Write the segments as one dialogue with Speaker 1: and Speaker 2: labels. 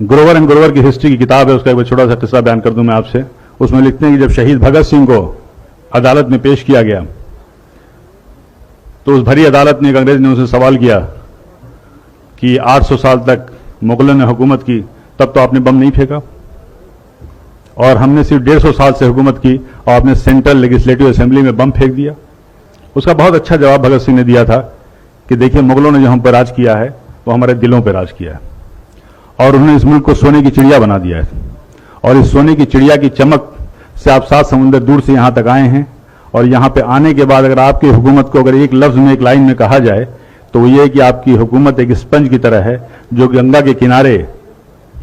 Speaker 1: Grover and Grover की history की किताब है, उसका एक छोटा सा किस्सा बयान कर दूं मैं आपसे। उसमें लिखते हैं कि जब शहीद भगत सिंह को अदालत में पेश किया गया तो उस भरी अदालत में एक अंग्रेज ने उनसे सवाल किया कि 800 साल तक मुगलों ने हुकूमत की, तब तो आपने बम नहीं फेंका, और हमने सिर्फ 150 साल से हुकूमत की और आपने सेंट्रल लेजिस्लेटिव असेंबली में बम फेंक दिया। उसका बहुत अच्छा जवाब भगत सिंह ने दिया था कि देखिए, मुगलों ने जो हम पर राज किया है वो हमारे दिलों पर राज किया है, और उन्होंने इस मुल्क को सोने की चिड़िया बना दिया है, और इस सोने की चिड़िया की चमक से आप 7 समुंदर दूर से यहां तक आए हैं, और यहां पे आने के बाद अगर आपकी हुकूमत को अगर एक लफ्ज में, एक लाइन में कहा जाए तो वो ये है कि आपकी हुकूमत एक स्पंज की तरह है जो गंगा के किनारे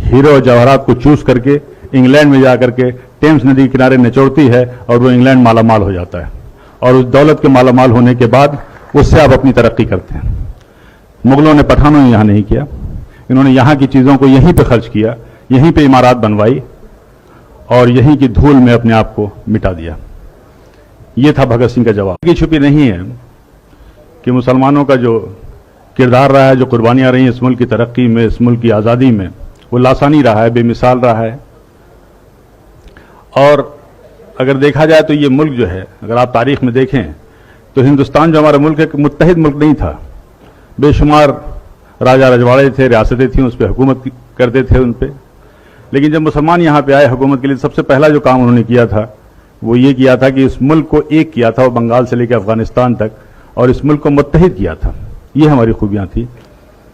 Speaker 1: हीरो और जवाहरात को चूस करके इंग्लैंड में जाकर के टेम्स नदी के किनारे निचोड़ती है, और वो इंग्लैंड मालामाल हो जाता है, और उस दौलत के मालामाल होने के बाद उससे आप अपनी तरक्की करते हैं। मुगलों ने, पठानों ने यहां नहीं किया, इन्होंने यहां की चीजों को यहीं पे खर्च किया, यहीं पे इमारत बनवाई और यहीं की धूल में अपने आप को मिटा दिया। यह था भगत सिंह का जवाब। की छुपी नहीं है कि मुसलमानों का जो किरदार रहा है, जो कुर्बानियां रही इस मुल्क की तरक्की में, इस मुल्क की आज़ादी में, वो लासानी रहा है, बेमिसाल रहा है। और अगर देखा जाए तो ये मुल्क जो है, अगर आप तारीख में देखें तो हिंदुस्तान जो हमारा मुल्क है, मुत्तहिद मुल्क नहीं था। बेशुमार राजा रजवाड़े थे, रियासतें थीं, उस पर हुकूमत करते थे उन पर। लेकिन जब मुसलमान यहाँ पे आए हुकूमत के लिए, सबसे पहला जो काम उन्होंने किया था वो ये किया था कि इस मुल्क को एक किया था, वो बंगाल से लेकर अफगानिस्तान तक, और इस मुल्क को मुत्तहिद किया था। ये हमारी खूबियां थी।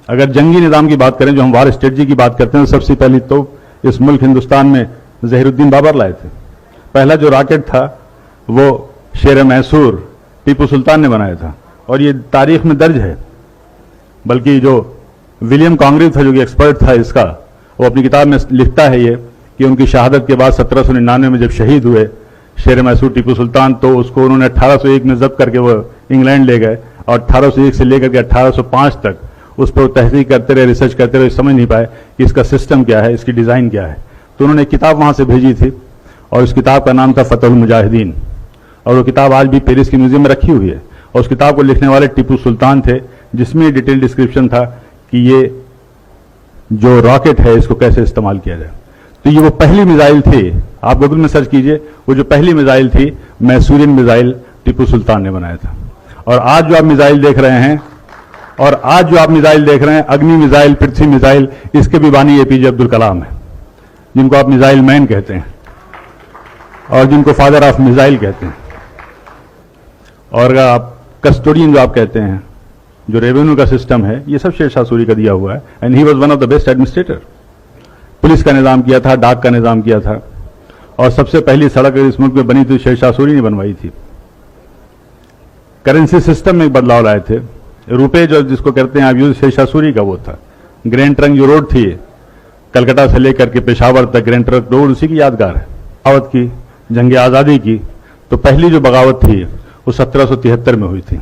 Speaker 1: अगर जंगी निज़ाम की बात करें, जो हम वार स्ट्रेटजी की बात करते हैं, सबसे पहले तो इस मुल्क हिंदुस्तान में ज़हीरुद्दीन बाबर लाए थे। पहला जो रॉकेट था वो शेर मैसूर टीपू सुल्तान ने बनाया था, और ये तारीख में दर्ज है। बल्कि जो विलियम कॉन्ग्रेव था, जो कि एक्सपर्ट था इसका, वो अपनी किताब में लिखता है ये कि उनकी शहादत के बाद 1799 में जब शहीद हुए शेर मैसूर टीपू सुल्तान, तो उसको उन्होंने 1801 में जब्त करके वो इंग्लैंड ले गए, और 1801 से लेकर के 1805 तक उस पर तहकीक करते रहे, रिसर्च करते रहे, समझ नहीं पाए कि इसका सिस्टम क्या है, इसकी डिज़ाइन क्या है। तो उन्होंने एक किताब वहाँ से भेजी थी, और उस किताब का नाम था फतहुल मुजाहिदीन, और वो किताब आज भी पेरिस के म्यूजियम में रखी हुई है। और उस किताब को लिखने वाले टीपू सुल्तान थे, जिसमें डिटेल डिस्क्रिप्शन था कि ये जो रॉकेट है इसको कैसे इस्तेमाल किया जाए। तो ये वो पहली मिसाइल थी, आप गूगल में सर्च कीजिए, वो जो पहली मिसाइल थी मैसूरियन मिसाइल टीपू सुल्तान ने बनाया था। और आज जो आप मिसाइल देख रहे हैं, अग्नि मिसाइल, पृथ्वी मिसाइल, इसके भी बानी एपीजे अब्दुल कलाम है, जिनको आप मिसाइल मैन कहते हैं और जिनको फादर ऑफ मिसाइल कहते हैं। और अगर आप कस्टोडियन जो आप कहते हैं, जो रेवेन्यू का सिस्टम है, ये सब शेरशाह सूरी का दिया हुआ है, and he was one of the best administrator. Police का निज़ाम किया था, डाक का निज़ाम किया था, और सबसे पहली सड़क इस मुल्क में बनी थी शेरशाह सूरी ने बनवाई थी। करेंसी सिस्टम में बदलाव लाए थे। रुपए जो जिसको कहते हैं आप यूज, शेरशाह सूरी का वो था। ग्रैंड ट्रंक जो रोड थी कलकत्ता से लेकर के पेशावर तक, ग्रैंड ट्रंक रोड उसी की यादगार है। बगावत की, जंग आज़ादी की, तो पहली जो बगावत थी वो 1773 में हुई थी,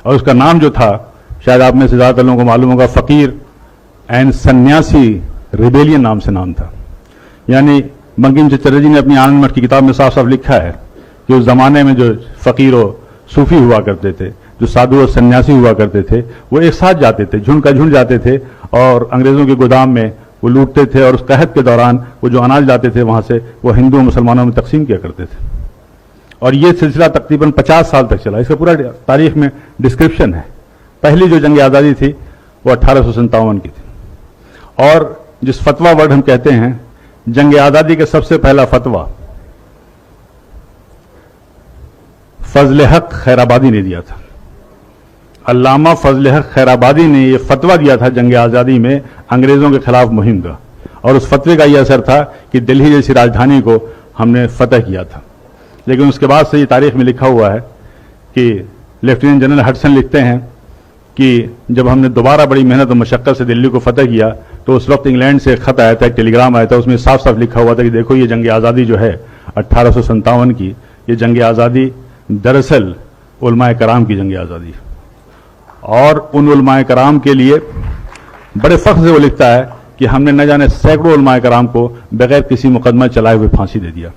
Speaker 1: और उसका नाम जो था, शायद आप में से ज़्यादातर लोगों को मालूम होगा, फकीर एंड सन्यासी रिबेलियन नाम से नाम था। यानी बंकिम चटर्जी जी ने अपनी आनंद मठ की किताब में साफ साफ लिखा है कि उस जमाने में जो फकीर और सूफी हुआ करते थे, जो साधु और सन्यासी हुआ करते थे, वो एक साथ जाते थे, झुंड का झुंड जाते थे, और अंग्रेजों के गोदाम में वो लूटते थे, और उस कहत के दौरान वो जो अनाज लाते थे वहां से, वो हिंदू और मुसलमानों में तकसीम किया करते थे। और ये सिलसिला तकरीबन 50 साल तक चला। इसका पूरा तारीख में डिस्क्रिप्शन है। पहली जो जंग आज़ादी थी वो 1857 की थी। और जिस फतवा वर्ड हम कहते हैं, जंग आज़ादी का सबसे पहला फतवा फजल हक खैराबादी ने दिया था। अल्लामा फजल हक खैराबादी ने यह फतवा दिया था जंग आज़ादी में अंग्रेजों के खिलाफ मुहिम का, और उस फतवे का यह असर था कि दिल्ली जैसी राजधानी को हमने फतह किया था। लेकिन उसके बाद से ये तारीख में लिखा हुआ है कि लेफ्टिनेंट जनरल हडसन लिखते हैं कि जब हमने दोबारा बड़ी मेहनत और मशक्क़त से दिल्ली को फतह किया, तो उस वक्त इंग्लैंड से खत आया था, एक टेलीग्राम आया था, उसमें साफ साफ लिखा हुआ था कि देखो ये जंग आज़ादी जो है 1857 की, ये जंग आज़ादी दरअसल उलमाए कराम की जंग आज़ादी, और उन उलमाए कराम के लिए बड़े फख्र से वो लिखता है कि हमने न जाने सैकड़ों उलमाए कराम को बगैर किसी मुकदमा चलाए हुए फांसी दे दिया।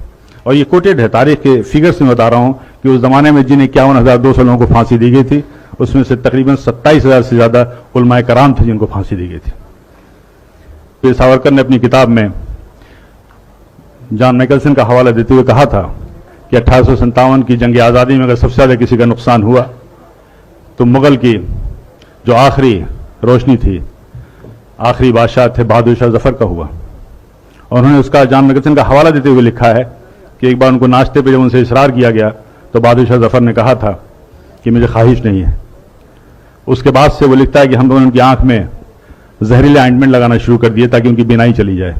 Speaker 1: और ये कोटेड है, तारीख के फिगर्स में बता रहा हूं कि उस जमाने में जिन्हें 51,200 लोगों को फांसी दी गई थी, उसमें से तकरीबन 27,000 से ज्यादा उलमाए कराम थे जिनको फांसी दी गई थी। वीर सावरकर ने अपनी किताब में जॉन मैकलसन का हवाला देते हुए कहा था कि 1857 की जंग आज़ादी में अगर सबसे ज़्यादा किसी का नुकसान हुआ तो मुगल की जो आखिरी रोशनी थी, आखिरी बादशाह थे बहादुर शाह जफर का हुआ। और उन्होंने उसका जॉन मैकलसन का हवाला देते हुए लिखा है कि एक बार उनको नाश्ते पे जब उनसे इसरार किया गया तो बहादुर शाह जफर ने कहा था कि मुझे ख्वाहिश नहीं है। उसके बाद से वो लिखता है कि हम लोगों ने उनकी आंख में जहरीले ऑइंटमेंट लगाना शुरू कर दिए ताकि उनकी बीनाई चली जाए।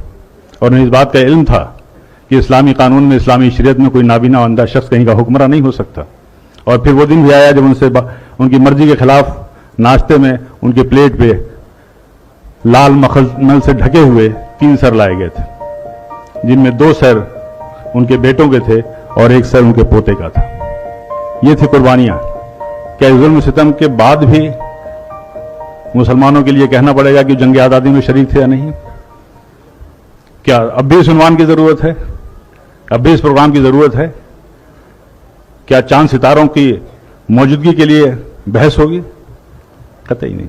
Speaker 1: और उन्हें इस बात का इल्म था कि इस्लामी कानून में, इस्लामी शरीयत में कोई नाबीना अंधा शख्स कहीं का हुक्मरान नहीं हो सकता। और फिर वो दिन भी आया जब उनसे उनकी मर्जी के खिलाफ नाश्ते में उनके प्लेट पे लाल मखमल से ढके हुए 3 सर लाए गए थे, जिनमें 2 सर उनके बेटों के थे और 1 सर उनके पोते का था। ये थी कुर्बानियां। क्या जुल्म सितम के बाद भी मुसलमानों के लिए कहना पड़ेगा कि जंग आज़ादी में शरीक थे या नहीं? क्या अब भी इस उन्वान की जरूरत है? अब भी इस प्रोग्राम की जरूरत है? क्या चांद सितारों की मौजूदगी के लिए बहस होगी? कतई नहीं।